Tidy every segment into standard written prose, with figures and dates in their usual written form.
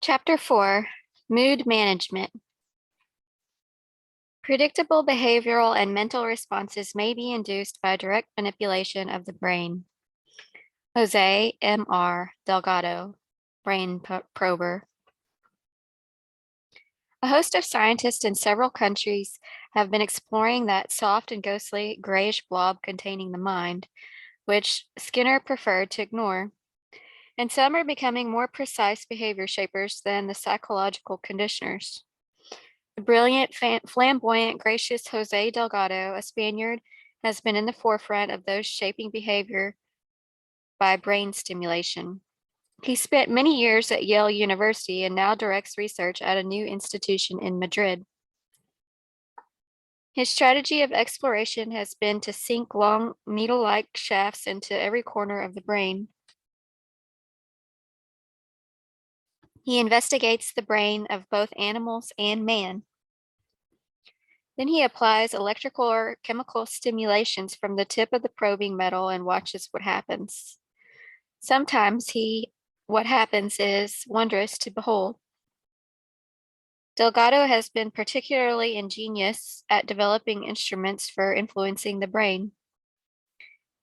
Chapter 4, Mood Management. Predictable behavioral and mental responses may be induced by direct manipulation of the brain. Jose M.R. Delgado, brain prober. A host of scientists in several countries have been exploring that soft and ghostly grayish blob containing the mind, which Skinner preferred to ignore. And some are becoming more precise behavior shapers than the psychological conditioners. The brilliant, flamboyant, gracious Jose Delgado, a Spaniard, has been in the forefront of those shaping behavior by brain stimulation. He spent many years at Yale University and now directs research at a new institution in Madrid. His strategy of exploration has been to sink long needle-like shafts into every corner of the brain. He investigates the brain of both animals and man. Then he applies electrical or chemical stimulations from the tip of the probing metal and watches what happens. Sometimes what happens is wondrous to behold. Delgado has been particularly ingenious at developing instruments for influencing the brain.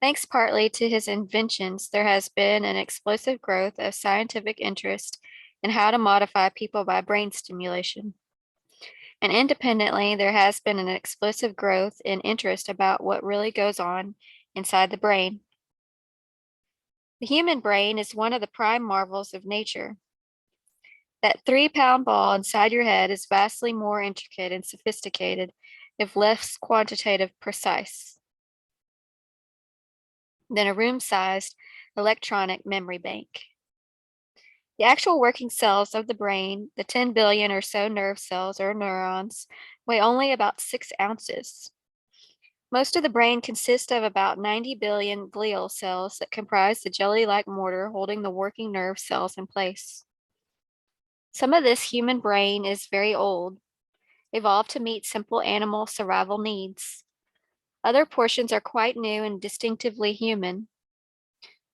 Thanks partly to his inventions, there has been an explosive growth of scientific interest in how to modify people by brain stimulation. And independently, there has been an explosive growth in interest about what really goes on inside the brain. The human brain is one of the prime marvels of nature. That 3-pound ball inside your head is vastly more intricate and sophisticated, if less quantitative precise, than a room-sized electronic memory bank. The actual working cells of the brain, the 10 billion or so nerve cells or neurons, weigh only about 6 ounces. Most of the brain consists of about 90 billion glial cells that comprise the jelly-like mortar holding the working nerve cells in place. Some of this human brain is very old, evolved to meet simple animal survival needs. Other portions are quite new and distinctively human.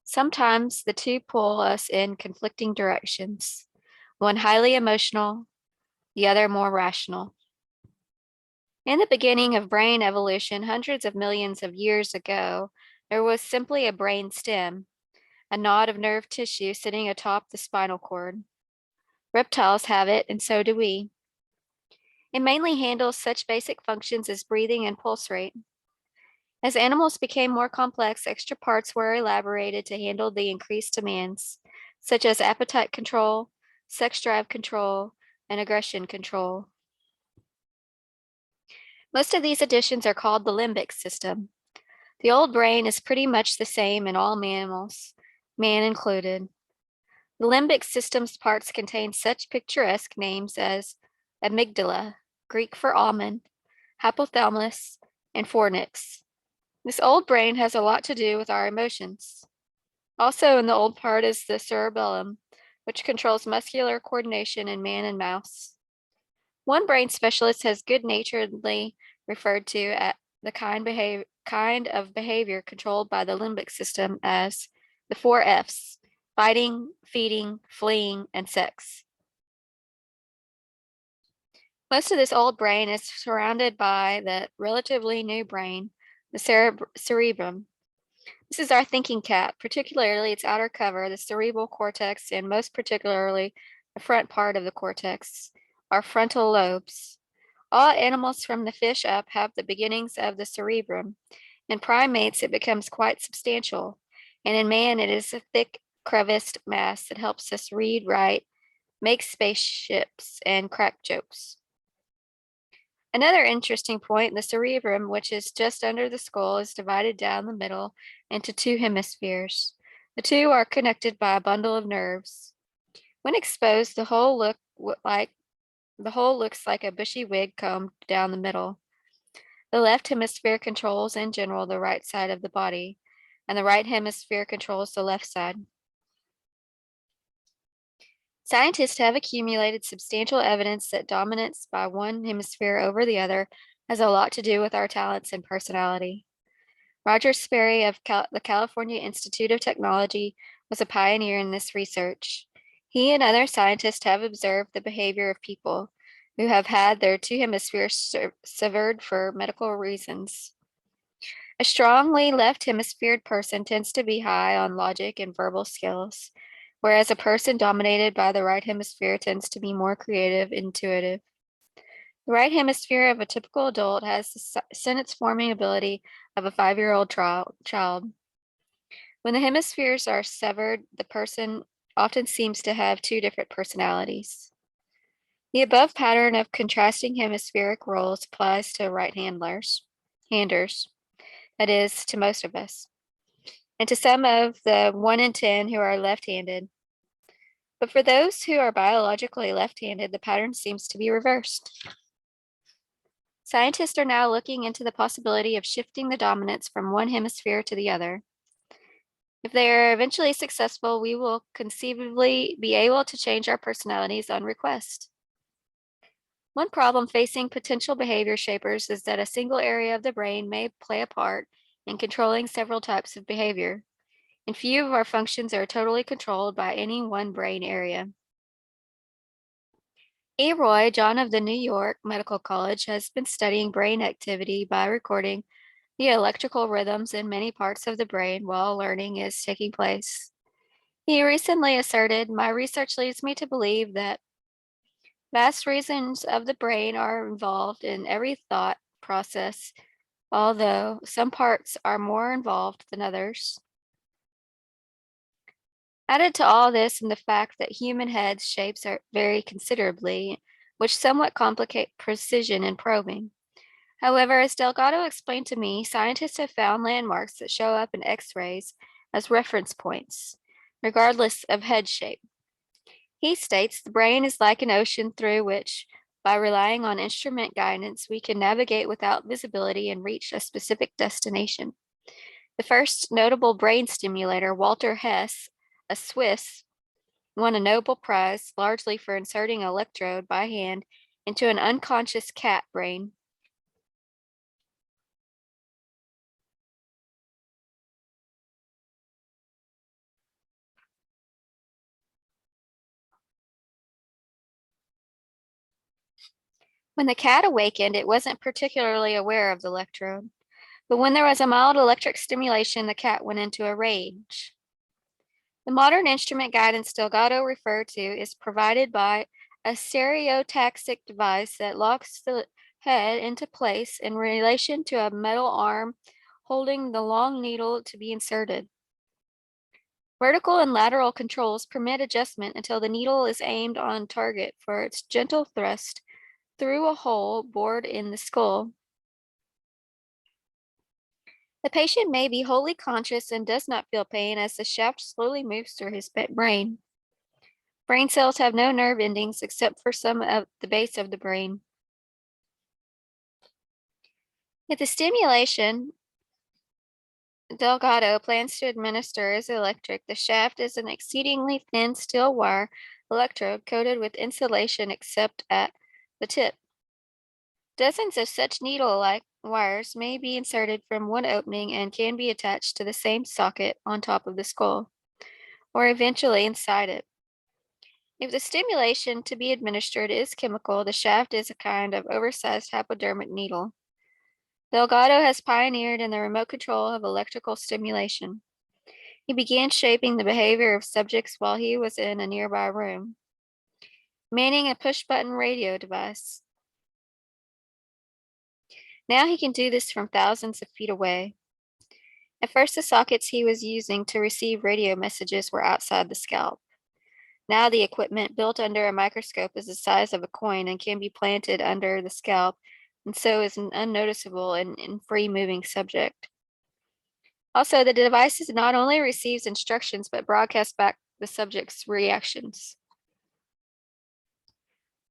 Sometimes the two pull us in conflicting directions, one highly emotional, the other more rational. In the beginning of brain evolution, hundreds of millions of years ago, there was simply a brain stem, a knot of nerve tissue sitting atop the spinal cord. Reptiles have it, and so do we. It mainly handles such basic functions as breathing and pulse rate. As animals became more complex, extra parts were elaborated to handle the increased demands, such as appetite control, sex drive control, and aggression control. Most of these additions are called the limbic system. The old brain is pretty much the same in all mammals, man included. The limbic system's parts contain such picturesque names as amygdala, Greek for almond, hypothalamus, and fornix. This old brain has a lot to do with our emotions. Also in the old part is the cerebellum, which controls muscular coordination in man and mouse. One brain specialist has good-naturedly referred to at the kind of behavior controlled by the limbic system as the 4 F's: fighting, feeding, fleeing, and sex. Most of this old brain is surrounded by the relatively new brain, the cerebrum. This is our thinking cap, particularly its outer cover, the cerebral cortex, and most particularly the front part of the cortex, our frontal lobes. All animals from the fish up have the beginnings of the cerebrum. In primates, it becomes quite substantial, and in man, it is a thick, creviced mass that helps us read, write, make spaceships, and crack jokes. Another interesting point, the cerebrum, which is just under the skull, is divided down the middle into 2 hemispheres. The two are connected by a bundle of nerves. When exposed, the whole looks like a bushy wig combed down the middle. The left hemisphere controls, in general, the right side of the body, and the right hemisphere controls the left side. Scientists have accumulated substantial evidence that dominance by one hemisphere over the other has a lot to do with our talents and personality. Roger Sperry of the California Institute of Technology was a pioneer in this research. He and other scientists have observed the behavior of people who have had their two hemispheres severed for medical reasons. A strongly left hemisphered person tends to be high on logic and verbal skills, whereas a person dominated by the right hemisphere tends to be more creative, intuitive. The right hemisphere of a typical adult has the sentence forming ability of a 5-year-old child. When the hemispheres are severed, the person often seems to have two different personalities. The above pattern of contrasting hemispheric roles applies to handers, that is, to most of us, and to some of the 1 in 10 who are left-handed. But for those who are biologically left-handed, the pattern seems to be reversed. Scientists are now looking into the possibility of shifting the dominance from one hemisphere to the other. If they are eventually successful, we will conceivably be able to change our personalities on request. One problem facing potential behavior shapers is that a single area of the brain may play a part in controlling several types of behavior, and few of our functions are totally controlled by any one brain area. A. Roy, John of the New York Medical College, has been studying brain activity by recording the electrical rhythms in many parts of the brain while learning is taking place. He recently asserted, "My research leads me to believe that vast regions of the brain are involved in every thought process, although some parts are more involved than others." Added to all this and the fact that human heads shapes are vary considerably, which somewhat complicate precision in probing. However, as Delgado explained to me, scientists have found landmarks that show up in X-rays as reference points, regardless of head shape. He states the brain is like an ocean through which, by relying on instrument guidance, we can navigate without visibility and reach a specific destination. The first notable brain stimulator, Walter Hess, a Swiss, won a Nobel Prize largely for inserting an electrode by hand into an unconscious cat brain. When the cat awakened, it wasn't particularly aware of the electrode, but when there was a mild electric stimulation, the cat went into a rage. The modern instrument guidance Delgado referred to is provided by a stereotaxic device that locks the head into place in relation to a metal arm holding the long needle to be inserted. Vertical and lateral controls permit adjustment until the needle is aimed on target for its gentle thrust through a hole bored in the skull. The patient may be wholly conscious and does not feel pain as the shaft slowly moves through his brain. Brain cells have no nerve endings except for some at the base of the brain. If the stimulation Delgado plans to administer is electric, the shaft is an exceedingly thin steel wire electrode coated with insulation except at the tip. Dozens of such needle-like wires may be inserted from one opening and can be attached to the same socket on top of the skull, or eventually inside it. If the stimulation to be administered is chemical, the shaft is a kind of oversized hypodermic needle. Delgado has pioneered in the remote control of electrical stimulation. He began shaping the behavior of subjects while he was in a nearby room, manning a push-button radio device. Now he can do this from thousands of feet away. At first, the sockets he was using to receive radio messages were outside the scalp. Now the equipment, built under a microscope, is the size of a coin and can be planted under the scalp, and so is an unnoticeable and free-moving subject. Also, the device not only receives instructions, but broadcasts back the subject's reactions.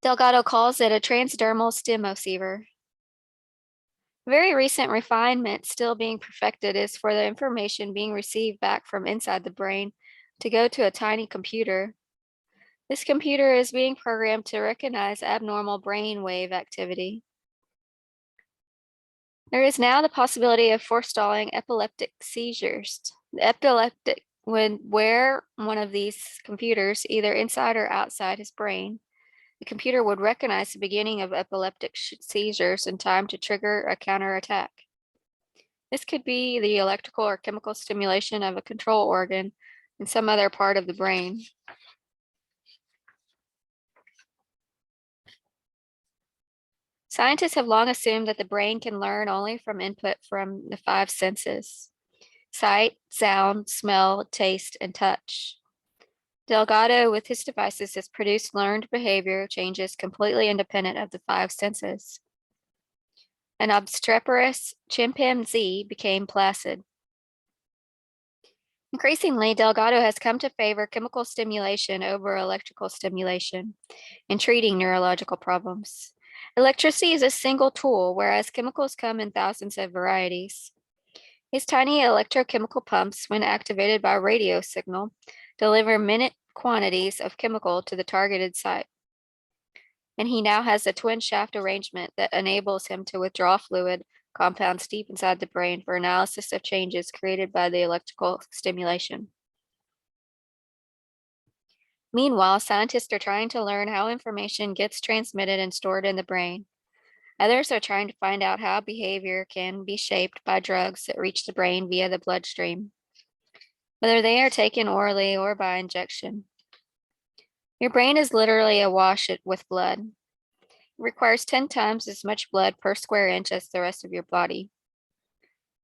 Delgado calls it a transdermal stimoceiver. A very recent refinement still being perfected is for the information being received back from inside the brain to go to a tiny computer. This computer is being programmed to recognize abnormal brain wave activity. There is now the possibility of forestalling epileptic seizures. The epileptic would wear one of these computers either inside or outside his brain, the computer would recognize the beginning of epileptic seizures in time to trigger a counterattack. This could be the electrical or chemical stimulation of a control organ in some other part of the brain. Scientists have long assumed that the brain can learn only from input from the five senses: sight, sound, smell, taste, and touch. Delgado, with his devices, has produced learned behavior changes completely independent of the five senses. An obstreperous chimpanzee became placid. Increasingly, Delgado has come to favor chemical stimulation over electrical stimulation in treating neurological problems. Electricity is a single tool, whereas chemicals come in thousands of varieties. These tiny electrochemical pumps, when activated by radio signal, deliver minute quantities of chemical to the targeted site. And he now has a twin shaft arrangement that enables him to withdraw fluid compounds deep inside the brain for analysis of changes created by the electrical stimulation. Meanwhile, scientists are trying to learn how information gets transmitted and stored in the brain. Others are trying to find out how behavior can be shaped by drugs that reach the brain via the bloodstream, whether they are taken orally or by injection. Your brain is literally awash with blood. It requires 10 times as much blood per square inch as the rest of your body.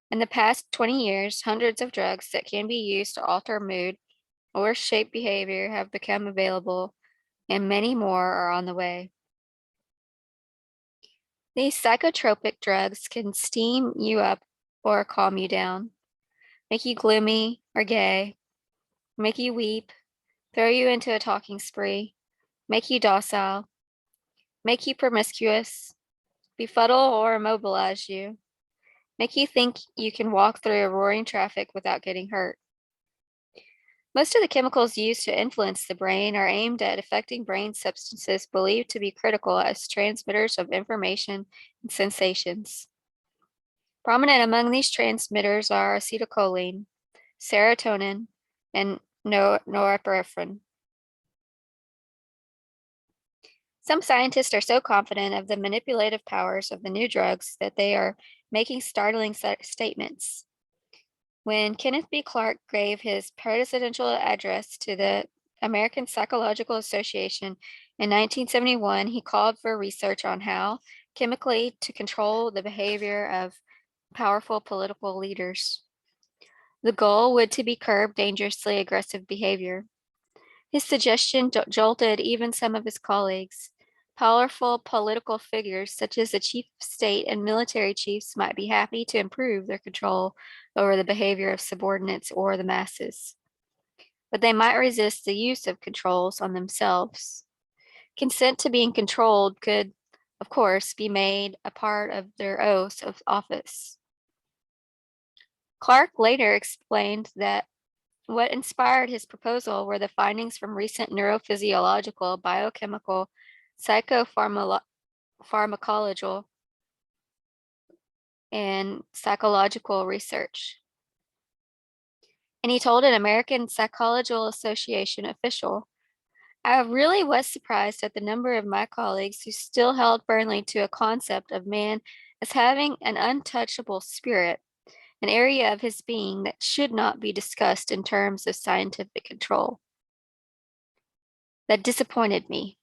In the past 20 years, hundreds of drugs that can be used to alter mood or shape behavior have become available, and many more are on the way. These psychotropic drugs can steam you up or calm you down, make you gloomy or gay, make you weep, throw you into a talking spree, make you docile, make you promiscuous, befuddle or immobilize you, make you think you can walk through a roaring traffic without getting hurt. Most of the chemicals used to influence the brain are aimed at affecting brain substances believed to be critical as transmitters of information and sensations. Prominent among these transmitters are acetylcholine, serotonin, and norepinephrine. Some scientists are so confident of the manipulative powers of the new drugs that they are making startling statements. When Kenneth B. Clark gave his presidential address to the American Psychological Association in 1971, he called for research on how chemically to control the behavior of powerful political leaders. The goal would to be curb dangerously aggressive behavior. His suggestion jolted even some of his colleagues. Powerful political figures such as the chief of state and military chiefs might be happy to improve their control over the behavior of subordinates or the masses, but they might resist the use of controls on themselves. Consent to being controlled could, of course, be made a part of their oaths of office. Clark later explained that what inspired his proposal were the findings from recent neurophysiological, biochemical, psychopharmacological, and psychological research. And he told an American Psychological Association official, "I really was surprised at the number of my colleagues who still held firmly to a concept of man as having an untouchable spirit, an area of his being that should not be discussed in terms of scientific control. That disappointed me."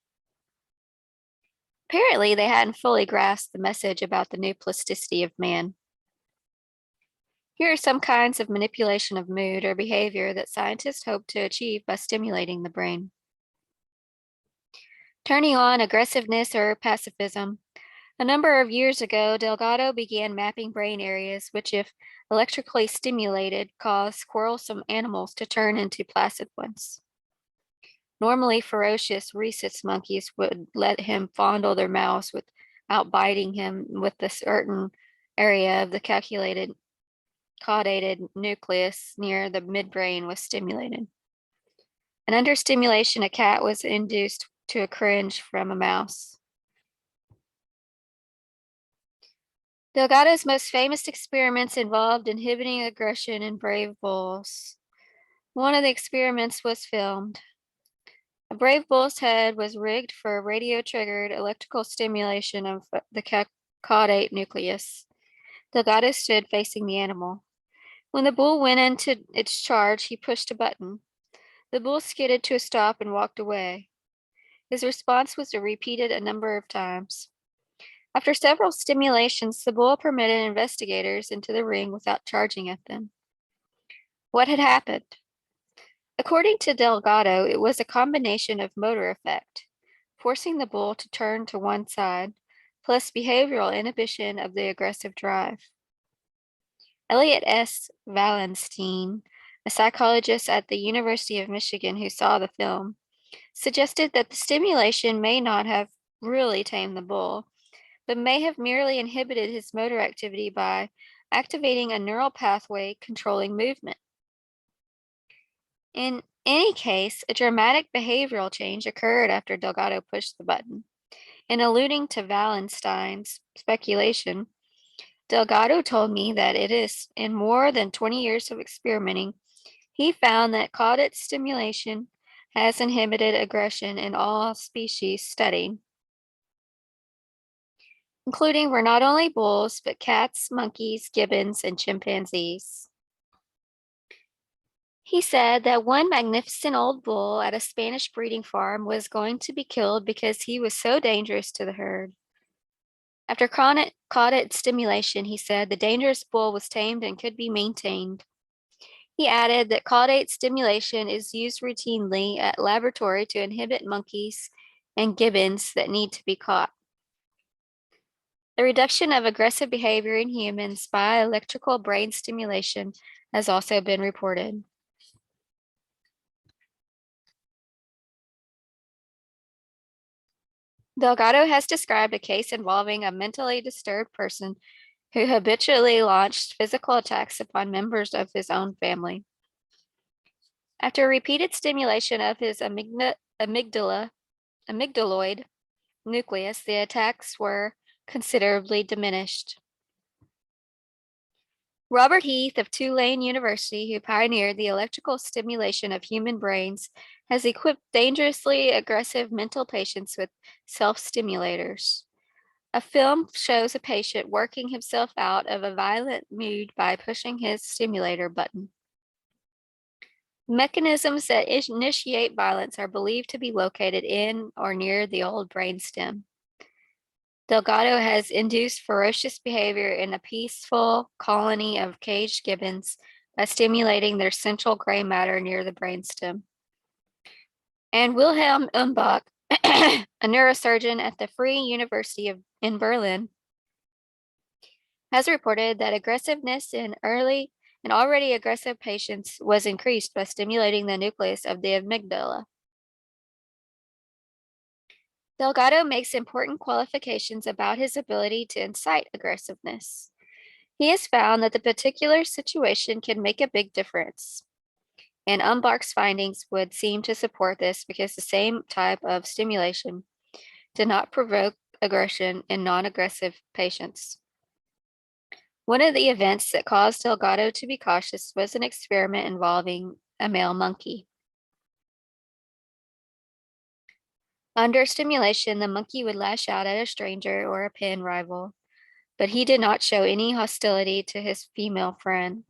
Apparently, they hadn't fully grasped the message about the new plasticity of man. Here are some kinds of manipulation of mood or behavior that scientists hope to achieve by stimulating the brain. Turning on aggressiveness or pacifism. A number of years ago, Delgado began mapping brain areas which, if electrically stimulated, cause quarrelsome animals to turn into placid ones. Normally ferocious rhesus monkeys would let him fondle their mouths without biting him with a certain area of the caudated nucleus near the midbrain was stimulated. And under stimulation, a cat was induced to a cringe from a mouse. Delgado's most famous experiments involved inhibiting aggression in brave bulls. One of the experiments was filmed. A brave bull's head was rigged for radio-triggered electrical stimulation of the caudate nucleus. Delgado stood facing the animal. When the bull went into its charge, he pushed a button. The bull skidded to a stop and walked away. His response was repeated a number of times. After several stimulations, the bull permitted investigators into the ring without charging at them. What had happened? According to Delgado, it was a combination of motor effect, forcing the bull to turn to one side, plus behavioral inhibition of the aggressive drive. Elliot S. Wallenstein, a psychologist at the University of Michigan who saw the film, suggested that the stimulation may not have really tamed the bull, but may have merely inhibited his motor activity by activating a neural pathway controlling movement. In any case, a dramatic behavioral change occurred after Delgado pushed the button. In alluding to Wallenstein's speculation, Delgado told me that it is, in more than 20 years of experimenting, he found that caudate stimulation has inhibited aggression in all species studied, including were not only bulls, but cats, monkeys, gibbons, and chimpanzees. He said that one magnificent old bull at a Spanish breeding farm was going to be killed because he was so dangerous to the herd. After chronic caudate stimulation, he said the dangerous bull was tamed and could be maintained. He added that caudate stimulation is used routinely at laboratory to inhibit monkeys and gibbons that need to be caught. The reduction of aggressive behavior in humans by electrical brain stimulation has also been reported. Delgado has described a case involving a mentally disturbed person who habitually launched physical attacks upon members of his own family. After repeated stimulation of his amygdaloid nucleus, the attacks were considerably diminished. Robert Heath of Tulane University, who pioneered the electrical stimulation of human brains, has equipped dangerously aggressive mental patients with self-stimulators. A film shows a patient working himself out of a violent mood by pushing his stimulator button. Mechanisms that initiate violence are believed to be located in or near the old brainstem. Delgado has induced ferocious behavior in a peaceful colony of caged gibbons by stimulating their central gray matter near the brainstem. And Wilhelm Umbach, a neurosurgeon at the Free University in Berlin, has reported that aggressiveness in already aggressive patients was increased by stimulating the nucleus of the amygdala. Delgado makes important qualifications about his ability to incite aggressiveness. He has found that the particular situation can make a big difference. And Umbach's findings would seem to support this because the same type of stimulation did not provoke aggression in non-aggressive patients. One of the events that caused Delgado to be cautious was an experiment involving a male monkey. Under stimulation, the monkey would lash out at a stranger or a pen rival, but he did not show any hostility to his female friend.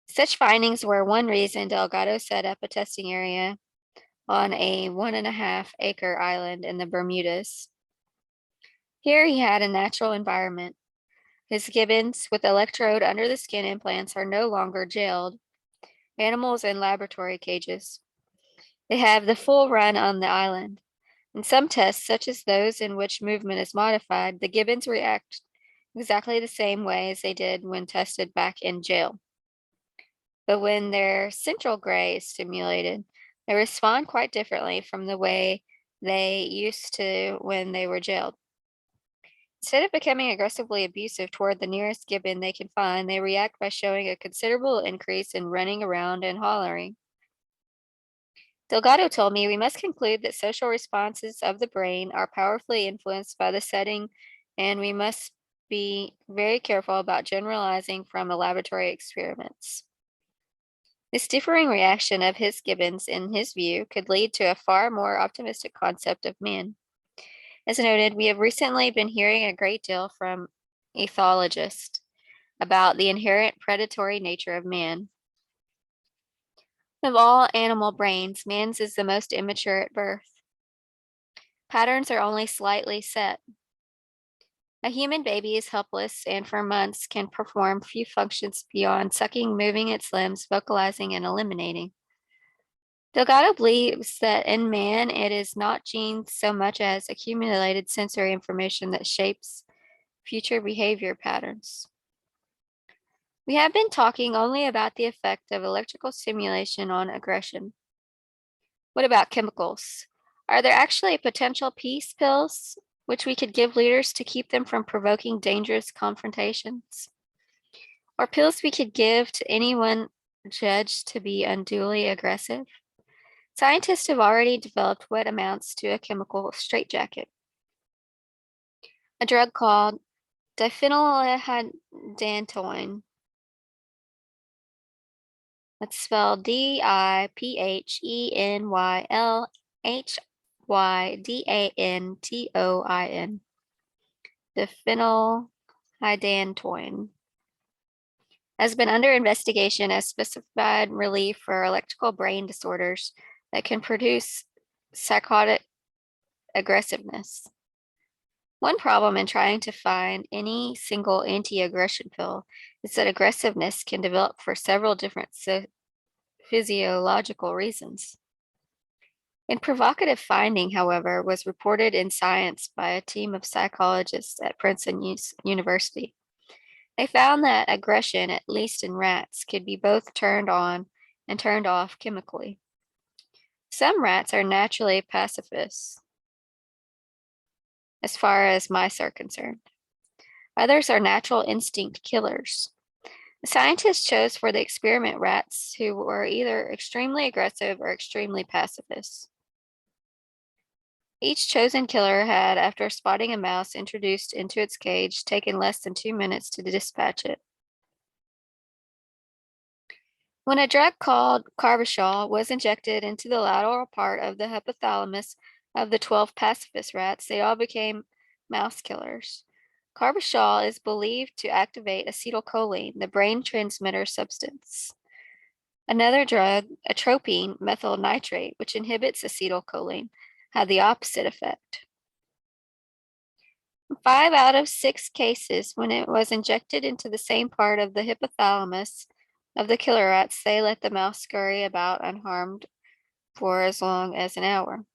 Such findings were one reason Delgado set up a testing area on a 1.5-acre island in the Bermudas. Here he had a natural environment. His gibbons with electrode under the skin implants are no longer jailed, animals in laboratory cages. They have the full run on the island. In some tests, such as those in which movement is modified, the gibbons react exactly the same way as they did when tested back in jail. But when their central gray is stimulated, they respond quite differently from the way they used to when they were jailed. Instead of becoming aggressively abusive toward the nearest gibbon they can find, they react by showing a considerable increase in running around and hollering. Delgado told me we must conclude that social responses of the brain are powerfully influenced by the setting, and we must be very careful about generalizing from the laboratory experiments. This differing reaction of his Gibbons, in his view, could lead to a far more optimistic concept of man. As noted, we have recently been hearing a great deal from ethologists about the inherent predatory nature of man. Of all animal brains, man's is the most immature at birth. Patterns are only slightly set. A human baby is helpless and for months can perform few functions beyond sucking, moving its limbs, vocalizing, and eliminating. Delgado believes that in man, it is not genes so much as accumulated sensory information that shapes future behavior patterns. We have been talking only about the effect of electrical stimulation on aggression. What about chemicals? Are there actually potential peace pills which we could give leaders to keep them from provoking dangerous confrontations? Or pills we could give to anyone judged to be unduly aggressive? Scientists have already developed what amounts to a chemical straitjacket. A drug called diphenyl that's spelled Diphenylhydantoin. Diphenylhydantoin has been under investigation as specified relief for electrical brain disorders that can produce psychotic aggressiveness. One problem in trying to find any single anti-aggression pill is that aggressiveness can develop for several different physiological reasons. A provocative finding, however, was reported in Science by a team of psychologists at Princeton University. They found that aggression, at least in rats, could be both turned on and turned off chemically. Some rats are naturally pacifists, as far as mice are concerned. Others are natural instinct killers. The scientists chose for the experiment rats who were either extremely aggressive or extremely pacifist. Each chosen killer had, after spotting a mouse introduced into its cage, taken less than 2 minutes to dispatch it. When a drug called carbachol was injected into the lateral part of the hypothalamus of the 12 pacifist rats, they all became mouse killers. Carbachol is believed to activate acetylcholine, the brain transmitter substance. Another drug, atropine methyl nitrate, which inhibits acetylcholine, had the opposite effect. In 5 out of 6 cases, when it was injected into the same part of the hypothalamus of the killer rats, they let the mouse scurry about unharmed for as long as an hour.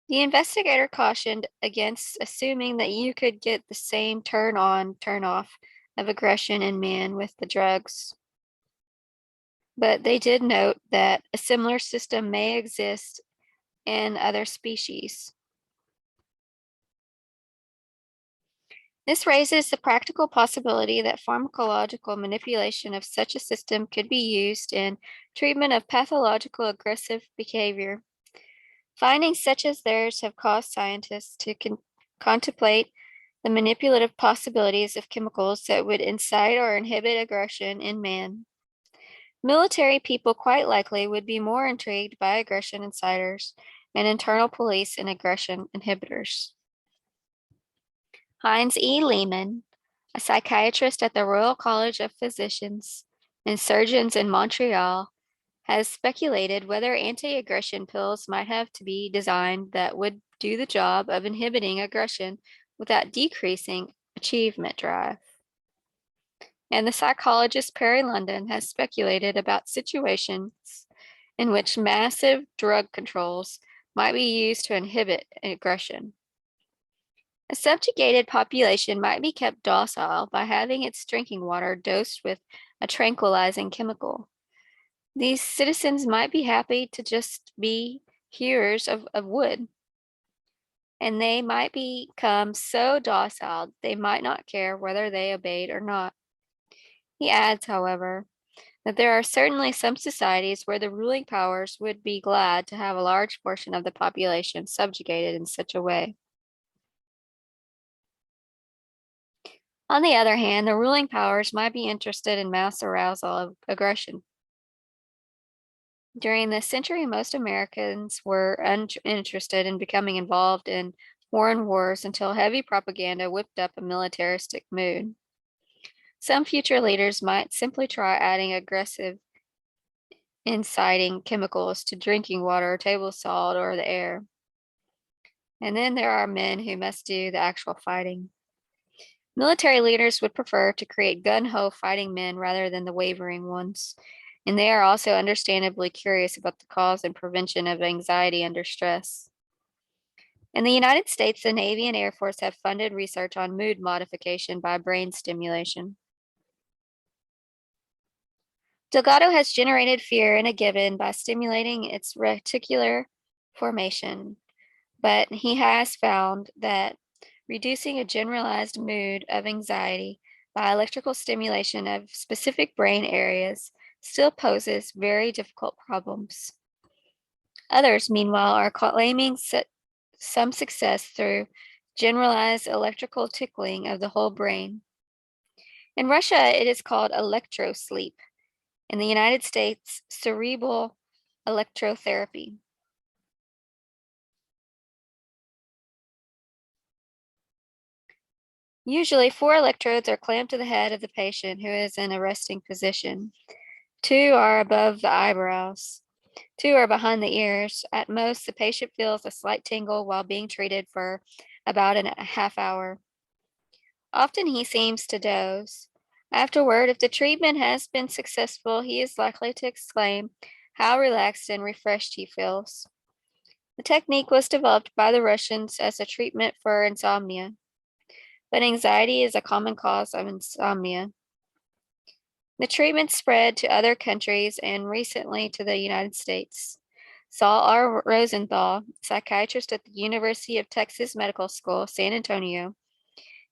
The investigator cautioned against assuming that you could get the same turn on, turn off of aggression in man with the drugs. But they did note that a similar system may exist in other species. This raises the practical possibility that pharmacological manipulation of such a system could be used in treatment of pathological aggressive behavior. Findings such as theirs have caused scientists to contemplate the manipulative possibilities of chemicals that would incite or inhibit aggression in man. Military people quite likely would be more intrigued by aggression inciters and internal police and aggression inhibitors. Heinz E. Lehman, a psychiatrist at the Royal College of Physicians and Surgeons in Montreal, has speculated whether anti-aggression pills might have to be designed that would do the job of inhibiting aggression without decreasing achievement drive. And the psychologist Perry London has speculated about situations in which massive drug controls might be used to inhibit aggression. A subjugated population might be kept docile by having its drinking water dosed with a tranquilizing chemical. These citizens might be happy to just be hewers of wood, and they might become so docile they might not care whether they obeyed or not. He adds, however, that there are certainly some societies where the ruling powers would be glad to have a large portion of the population subjugated in such a way. On the other hand, the ruling powers might be interested in mass arousal of aggression. During this century, most Americans were uninterested in becoming involved in foreign wars until heavy propaganda whipped up a militaristic mood. Some future leaders might simply try adding aggressive, inciting chemicals to drinking water, table salt, or the air. And then there are men who must do the actual fighting. Military leaders would prefer to create gun-ho fighting men rather than the wavering ones, and they are also understandably curious about the cause and prevention of anxiety under stress. In the United States, the Navy and Air Force have funded research on mood modification by brain stimulation. Delgado has generated fear in a gibbon by stimulating its reticular formation, but he has found that reducing a generalized mood of anxiety by electrical stimulation of specific brain areas still poses very difficult problems. Others, meanwhile, are claiming some success through generalized electrical tickling of the whole brain. In Russia, it is called electrosleep. In the United States, cerebral electrotherapy. Usually, 4 electrodes are clamped to the head of the patient who is in a resting position. 2 are above the eyebrows. 2 are behind the ears. At most, the patient feels a slight tingle while being treated for about a half hour. Often he seems to doze. Afterward, if the treatment has been successful, he is likely to exclaim how relaxed and refreshed he feels. The technique was developed by the Russians as a treatment for insomnia, but anxiety is a common cause of insomnia. The treatment spread to other countries and recently to the United States. Saul R. Rosenthal, psychiatrist at the University of Texas Medical School, San Antonio,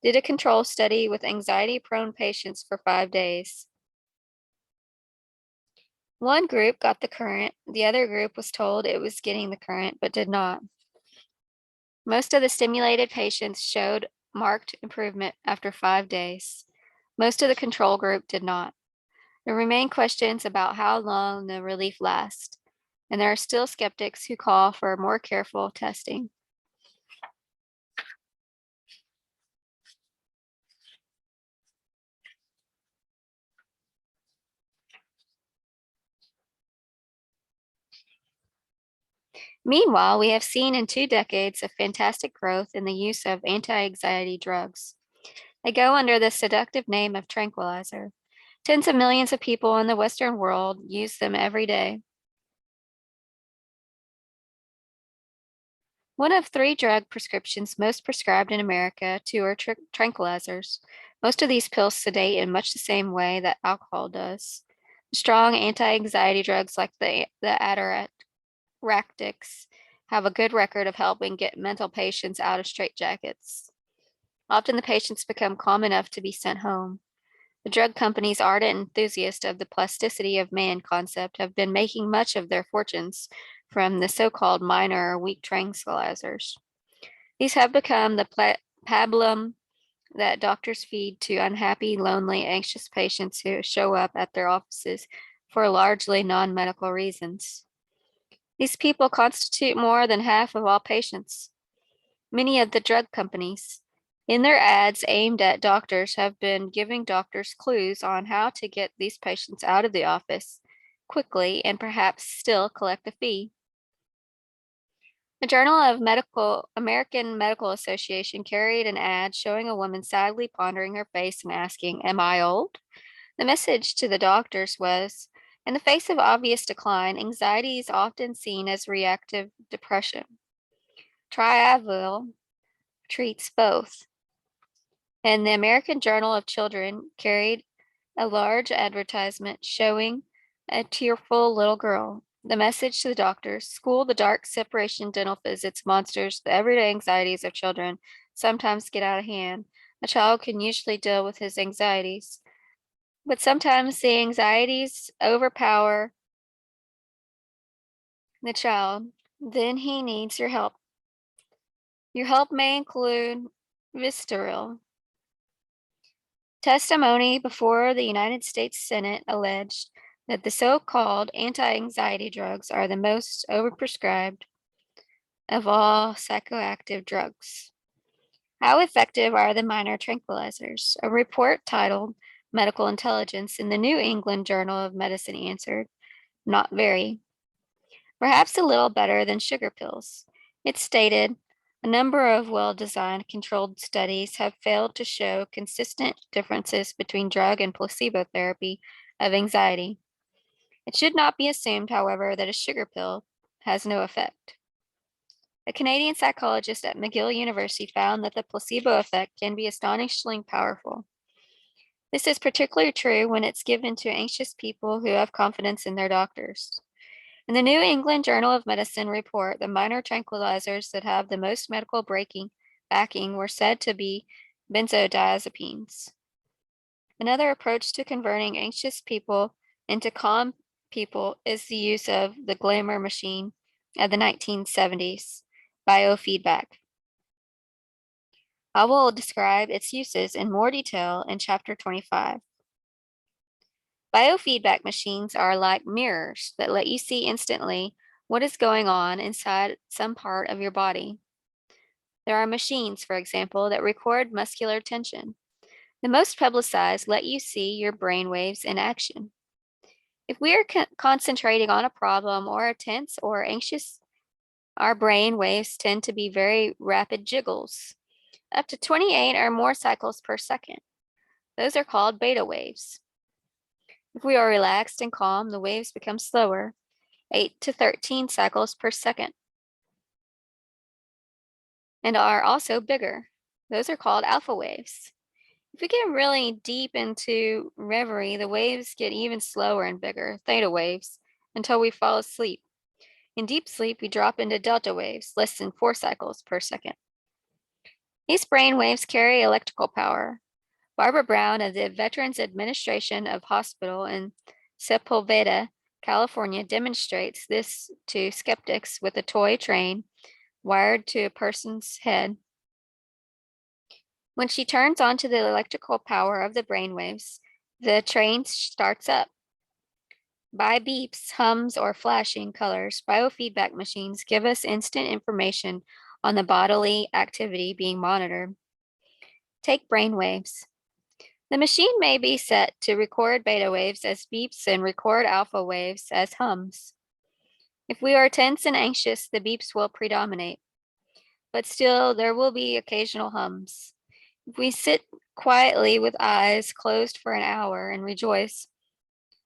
did a control study with anxiety-prone patients for 5 days. One group got the current, the other group was told it was getting the current but did not. Most of the stimulated patients showed marked improvement after 5 days. Most of the control group did not. There remain questions about how long the relief lasts, and there are still skeptics who call for more careful testing. Meanwhile, we have seen in 2 decades a fantastic growth in the use of anti-anxiety drugs. They go under the seductive name of tranquilizer. Tens of millions of people in the Western world use them every day. One of 3 drug prescriptions most prescribed in America, 2 are tranquilizers. Most of these pills sedate in much the same way that alcohol does. Strong anti-anxiety drugs like the atiractics have a good record of helping get mental patients out of straitjackets. Often the patients become calm enough to be sent home. The drug companies' ardent enthusiasts of the plasticity of man concept have been making much of their fortunes from the so-called minor or weak tranquilizers. These have become the pablum that doctors feed to unhappy, lonely, anxious patients who show up at their offices for largely non-medical reasons. These people constitute more than half of all patients. Many of the drug companies, in their ads aimed at doctors, have been giving doctors clues on how to get these patients out of the office quickly and perhaps still collect a fee. The Journal of American Medical Association carried an ad showing a woman sadly pondering her face and asking, "Am I old?" The message to the doctors was, in the face of obvious decline, anxiety is often seen as reactive depression. Triavil treats both. And the American Journal of Children carried a large advertisement showing a tearful little girl. The message to the doctors: school the dark separation dental visits monsters, the everyday anxieties of children sometimes get out of hand. A child can usually deal with his anxieties, but sometimes the anxieties overpower the child. Then he needs your help. Your help may include Vistaril. Testimony before the United States Senate alleged that the so-called anti-anxiety drugs are the most overprescribed of all psychoactive drugs. How effective are the minor tranquilizers? A report titled Medical Intelligence in the New England Journal of Medicine answered, not very. Perhaps a little better than sugar pills. It stated, a number of well-designed controlled studies have failed to show consistent differences between drug and placebo therapy of anxiety. It should not be assumed, however, that a sugar pill has no effect. A Canadian psychologist at McGill University found that the placebo effect can be astonishingly powerful. This is particularly true when it's given to anxious people who have confidence in their doctors. In the New England Journal of Medicine report, the minor tranquilizers that have the most medical backing were said to be benzodiazepines. Another approach to converting anxious people into calm people is the use of the glamour machine of the 1970s, biofeedback. I will describe its uses in more detail in Chapter 25. Biofeedback machines are like mirrors that let you see instantly what is going on inside some part of your body. There are machines, for example, that record muscular tension. The most publicized let you see your brain waves in action. If we are concentrating on a problem or are tense or anxious, our brain waves tend to be very rapid jiggles, up to 28 or more cycles per second. Those are called beta waves. If we are relaxed and calm, the waves become slower, 8 to 13 cycles per second, and are also bigger. Those are called alpha waves. If we get really deep into reverie, the waves get even slower and bigger, theta waves, until we fall asleep. In deep sleep, we drop into delta waves, less than 4 cycles per second. These brain waves carry electrical power. Barbara Brown of the Veterans Administration of Hospital in Sepulveda, California, demonstrates this to skeptics with a toy train wired to a person's head. When she turns onto the electrical power of the brainwaves, the train starts up. By beeps, hums, or flashing colors, biofeedback machines give us instant information on the bodily activity being monitored. Take brainwaves. The machine may be set to record beta waves as beeps and record alpha waves as hums. If we are tense and anxious, the beeps will predominate, but still there will be occasional hums. If we sit quietly with eyes closed for an hour and rejoice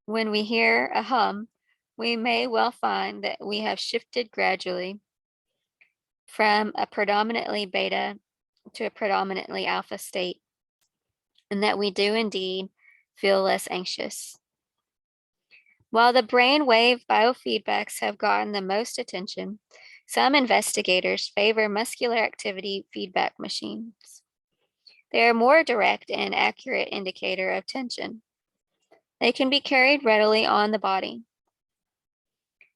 when we hear a hum, we may well find that we have shifted gradually from a predominantly beta to a predominantly alpha state, and that we do indeed feel less anxious. While the brain wave biofeedbacks have gotten the most attention, some investigators favor muscular activity feedback machines. They are a more direct and accurate indicator of tension. They can be carried readily on the body.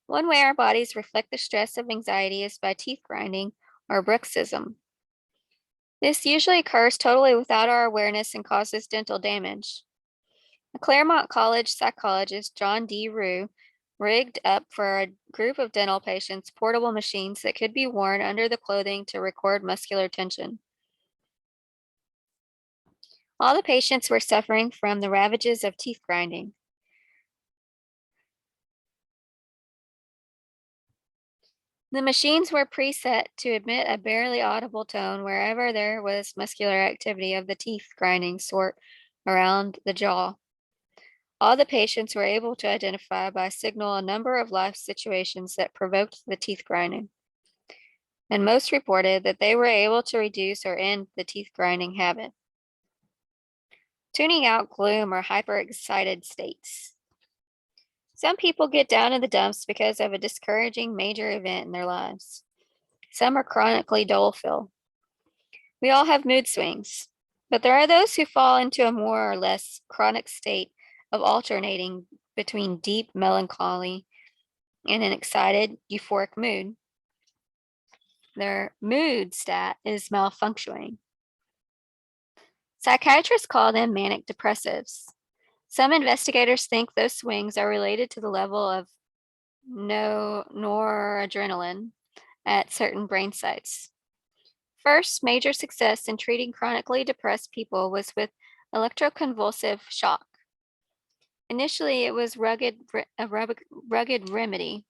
One way our bodies reflect the stress of anxiety is by teeth grinding or bruxism. This usually occurs totally without our awareness and causes dental damage. A Claremont College psychologist, John D. Rue, rigged up for a group of dental patients portable machines that could be worn under the clothing to record muscular tension. All the patients were suffering from the ravages of teeth grinding. The machines were preset to emit a barely audible tone wherever there was muscular activity of the teeth grinding sort around the jaw. All the patients were able to identify by signal a number of life situations that provoked the teeth grinding, and most reported that they were able to reduce or end the teeth grinding habit. Tuning out gloom or hyperexcited states. Some people get down in the dumps because of a discouraging major event in their lives. Some are chronically doleful. We all have mood swings, but there are those who fall into a more or less chronic state of alternating between deep melancholy and an excited, euphoric mood. Their mood stat is malfunctioning. Psychiatrists call them manic depressives. Some investigators think those swings are related to the level of noradrenaline at certain brain sites. First major success in treating chronically depressed people was with electroconvulsive shock. Initially, it was a rugged remedy.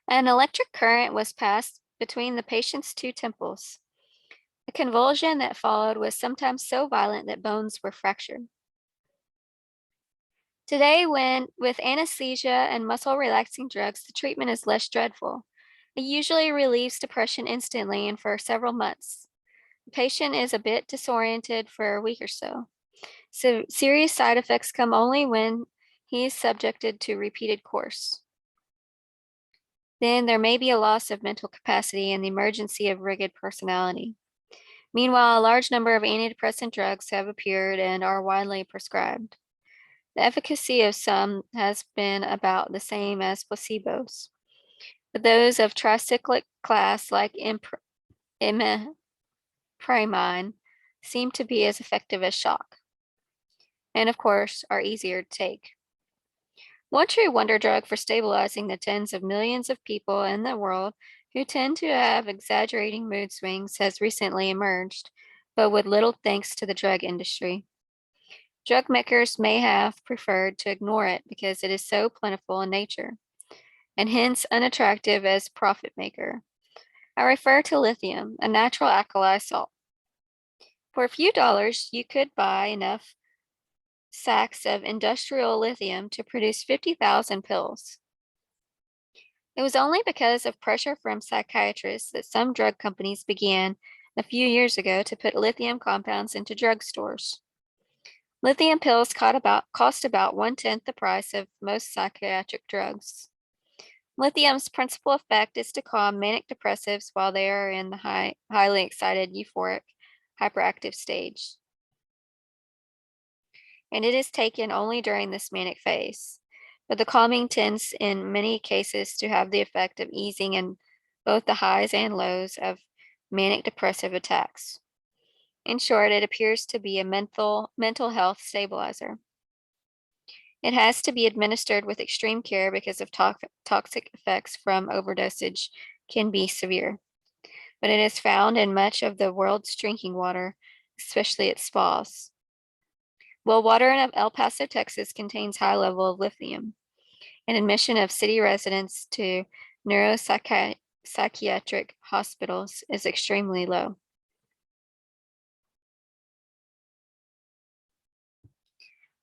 An electric current was passed between the patient's two temples. The convulsion that followed was sometimes so violent that bones were fractured. Today, when with anesthesia and muscle relaxing drugs, the treatment is less dreadful. It usually relieves depression instantly and for several months. The patient is a bit disoriented for a week or so. So serious side effects come only when he is subjected to repeated course. Then there may be a loss of mental capacity and the emergency of rigid personality. Meanwhile, a large number of antidepressant drugs have appeared and are widely prescribed. The efficacy of some has been about the same as placebos, but those of tricyclic class like imipramine seem to be as effective as shock, and of course are easier to take. One true wonder drug for stabilizing the tens of millions of people in the world who tend to have exaggerating mood swings has recently emerged, but with little thanks to the drug industry. Drug makers may have preferred to ignore it because it is so plentiful in nature, and hence unattractive as profit maker. I refer to lithium, a natural alkali salt. For a few dollars, you could buy enough sacks of industrial lithium to produce 50,000 pills. It was only because of pressure from psychiatrists that some drug companies began a few years ago to put lithium compounds into drugstores. Lithium pills cost about 1/10 the price of most psychiatric drugs. Lithium's principal effect is to calm manic depressives while they are in the highly excited, euphoric, hyperactive stage. And it is taken only during this manic phase. But the calming tends in many cases to have the effect of easing in both the highs and lows of manic depressive attacks. In short, it appears to be a mental health stabilizer. It has to be administered with extreme care because of toxic effects from overdosage can be severe. But it is found in much of the world's drinking water, especially at spas. Well, water in El Paso, Texas contains high level of lithium, and admission of city residents to neuropsychiatric hospitals is extremely low.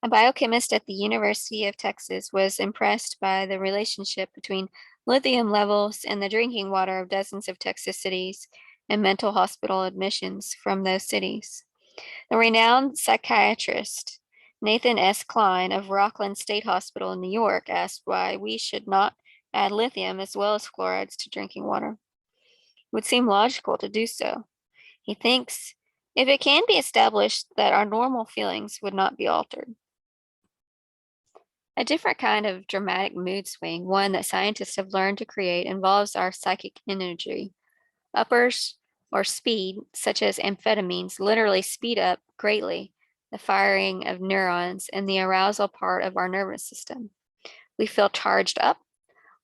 A biochemist at the University of Texas was impressed by the relationship between lithium levels in the drinking water of dozens of Texas cities and mental hospital admissions from those cities. The renowned psychiatrist Nathan S. Klein of Rockland State Hospital in New York asked why we should not add lithium as well as fluorides to drinking water. It would seem logical to do so. He thinks if it can be established that our normal feelings would not be altered. A different kind of dramatic mood swing, one that scientists have learned to create, involves our psychic energy. Uppers or speed, such as amphetamines, literally speed up greatly the firing of neurons in the arousal part of our nervous system. We feel charged up,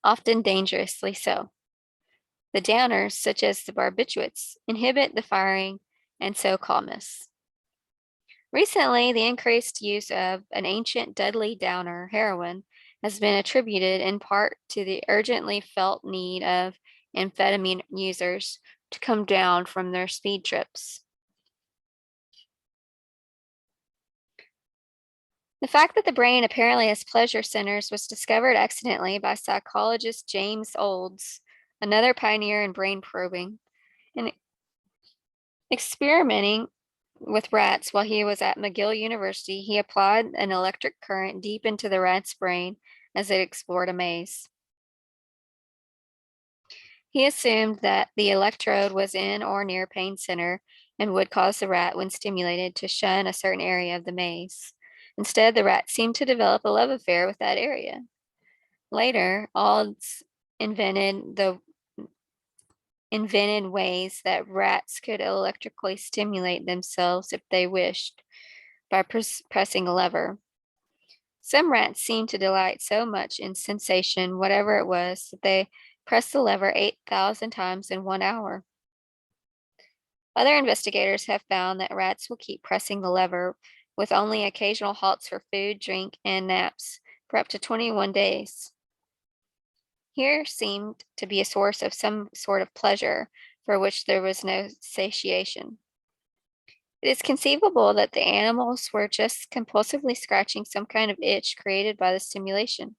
often dangerously so. The downers, such as the barbiturates, inhibit the firing and so calm us. Recently, the increased use of an ancient deadly downer, heroin, has been attributed in part to the urgently felt need of amphetamine users to come down from their speed trips. The fact that the brain apparently has pleasure centers was discovered accidentally by psychologist James Olds, another pioneer in brain probing, and experimenting with rats while he was at McGill University. He applied an electric current deep into the rat's brain as it explored a maze. He assumed that the electrode was in or near pain center and would cause the rat, when stimulated, to shun a certain area of the maze. Instead, the rat seemed to develop a love affair with that area. Later, Alds invented ways that rats could electrically stimulate themselves if they wished by pressing a lever. Some rats seemed to delight so much in sensation, whatever it was, that they pressed the lever 8,000 times in 1 hour. Other investigators have found that rats will keep pressing the lever with only occasional halts for food, drink, and naps for up to 21 days. Here seemed to be a source of some sort of pleasure for which there was no satiation. It is conceivable that the animals were just compulsively scratching some kind of itch created by the stimulation.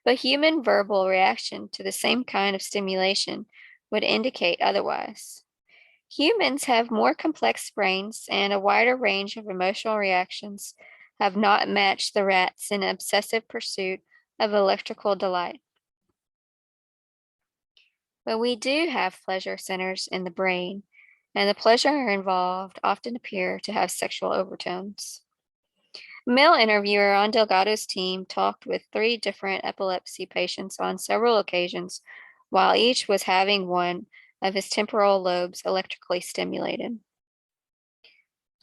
But human verbal reaction to the same kind of stimulation would indicate otherwise. Humans have more complex brains, and a wider range of emotional reactions have not matched the rats in obsessive pursuit of electrical delight. But we do have pleasure centers in the brain, and the pleasure involved often appear to have sexual overtones. A male interviewer on Delgado's team talked with 3 different epilepsy patients on several occasions, while each was having one of his temporal lobes electrically stimulated.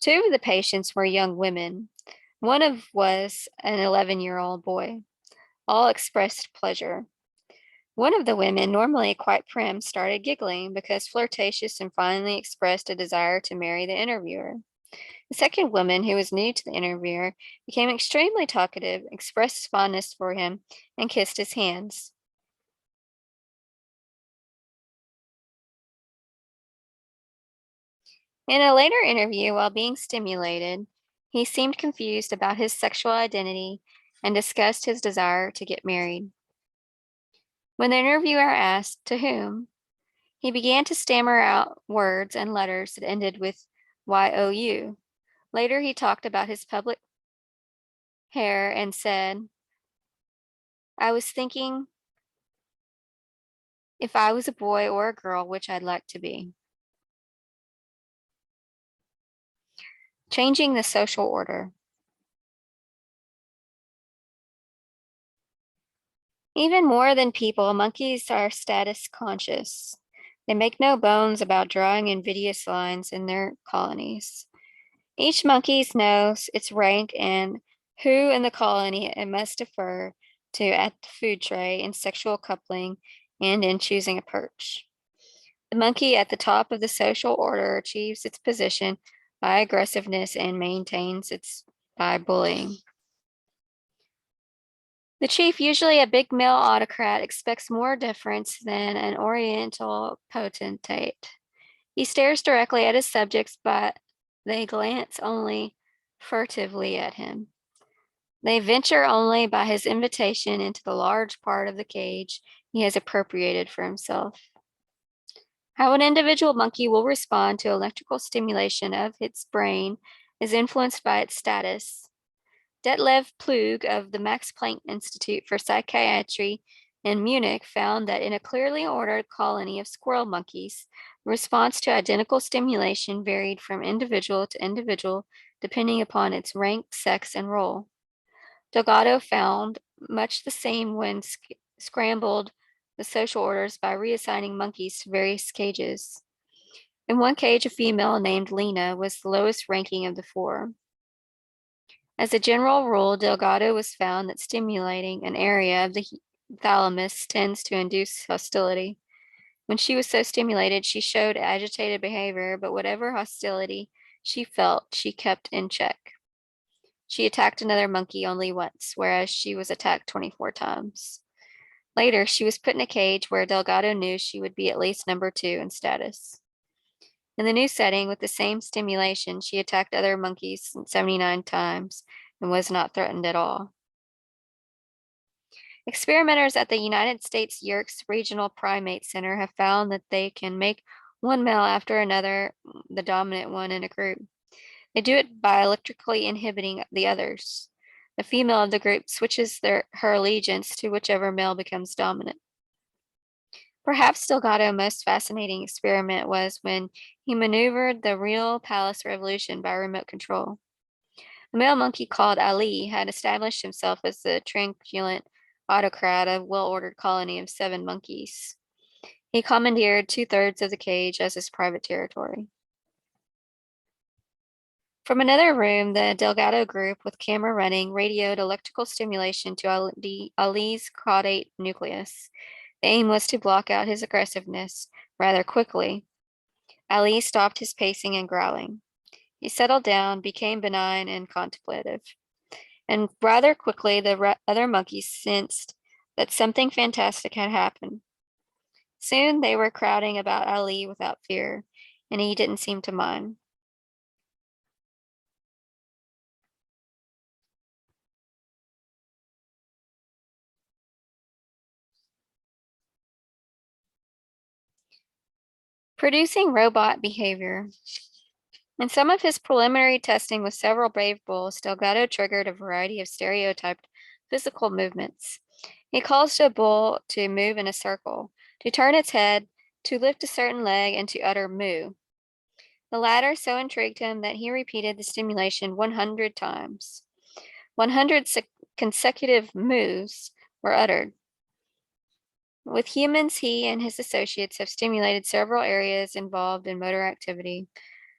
2 of the patients were young women. One was an 11-year-old boy. All expressed pleasure. One of the women, normally quite prim, started giggling because flirtatious and finally expressed a desire to marry the interviewer. The second woman, who was new to the interviewer, became extremely talkative, expressed fondness for him, and kissed his hands. In a later interview, while being stimulated, he seemed confused about his sexual identity and discussed his desire to get married. When the interviewer asked, "To whom?" he began to stammer out words and letters that ended with YOU. Later, he talked about his public hair and said, "I was thinking if I was a boy or a girl, which I'd like to be." Changing the social order. Even more than people, monkeys are status conscious. They make no bones about drawing invidious lines in their colonies. Each monkey knows its rank and who in the colony it must defer to at the food tray in sexual coupling and in choosing a perch. The monkey at the top of the social order achieves its position by aggressiveness and maintains its by bullying. The chief, usually a big male autocrat, expects more deference than an oriental potentate. He stares directly at his subjects, but they glance only furtively at him. They venture only by his invitation into the large part of the cage he has appropriated for himself. How an individual monkey will respond to electrical stimulation of its brain is influenced by its status. Detlev Plug of the Max Planck Institute for Psychiatry in Munich found that in a clearly ordered colony of squirrel monkeys, response to identical stimulation varied from individual to individual depending upon its rank, sex, and role. Delgado found much the same when scrambled the social orders by reassigning monkeys to various cages. In one cage, a female named Lena was the lowest ranking of the 4. As a general rule, Delgado was found that stimulating an area of the thalamus tends to induce hostility. When she was so stimulated, she showed agitated behavior, but whatever hostility she felt, she kept in check. She attacked another monkey only once, whereas she was attacked 24 times. Later, she was put in a cage where Delgado knew she would be at least number 2 in status. In the new setting, with the same stimulation, she attacked other monkeys 79 times and was not threatened at all. Experimenters at the United States Yerkes Regional Primate Center have found that they can make one male after another the dominant one in a group. They do it by electrically inhibiting the others. The female of the group switches her allegiance to whichever male becomes dominant. Perhaps Delgado's most fascinating experiment was when he maneuvered the real palace revolution by remote control. A male monkey called Ali had established himself as the tranquillant autocrat of a well-ordered colony of 7 monkeys. He commandeered 2/3 of the cage as his private territory. From another room, the Delgado group, with camera running, radioed electrical stimulation to Ali's caudate nucleus. The aim was to block out his aggressiveness rather quickly. Ali stopped his pacing and growling. He settled down, became benign and contemplative. And rather quickly, the other monkeys sensed that something fantastic had happened. Soon they were crowding about Ali without fear, and he didn't seem to mind. Producing robot behavior. In some of his preliminary testing with several brave bulls, Delgado triggered a variety of stereotyped physical movements. He calls to a bull to move in a circle, to turn its head, to lift a certain leg, and to utter moo. The latter so intrigued him that he repeated the stimulation 100 times. 100 consecutive moos were uttered. With humans, he and his associates have stimulated several areas involved in motor activity.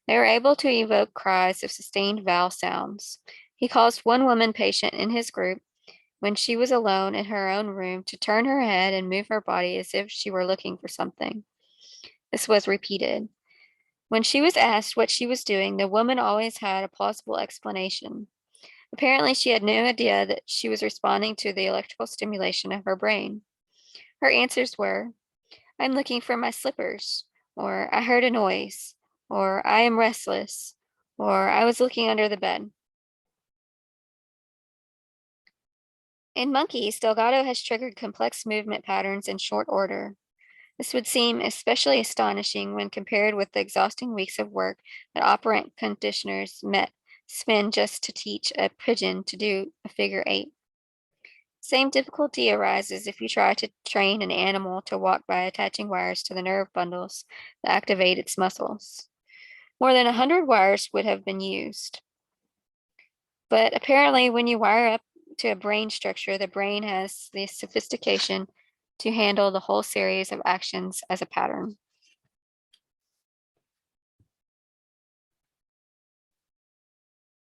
They were able to evoke cries of sustained vowel sounds. He caused one woman patient in his group, when she was alone in her own room, to turn her head and move her body as if she were looking for something. This was repeated. When she was asked what she was doing, the woman always had a plausible explanation. Apparently, she had no idea that she was responding to the electrical stimulation of her brain. Her answers were, "I'm looking for my slippers," or "I heard a noise," or "I am restless," or "I was looking under the bed." In monkeys, Delgado has triggered complex movement patterns in short order. This would seem especially astonishing when compared with the exhausting weeks of work that operant conditioners spend just to teach a pigeon to do a figure 8. Same difficulty arises if you try to train an animal to walk by attaching wires to the nerve bundles that activate its muscles. More than 100 wires would have been used. But apparently, when you wire up to a brain structure, the brain has the sophistication to handle the whole series of actions as a pattern.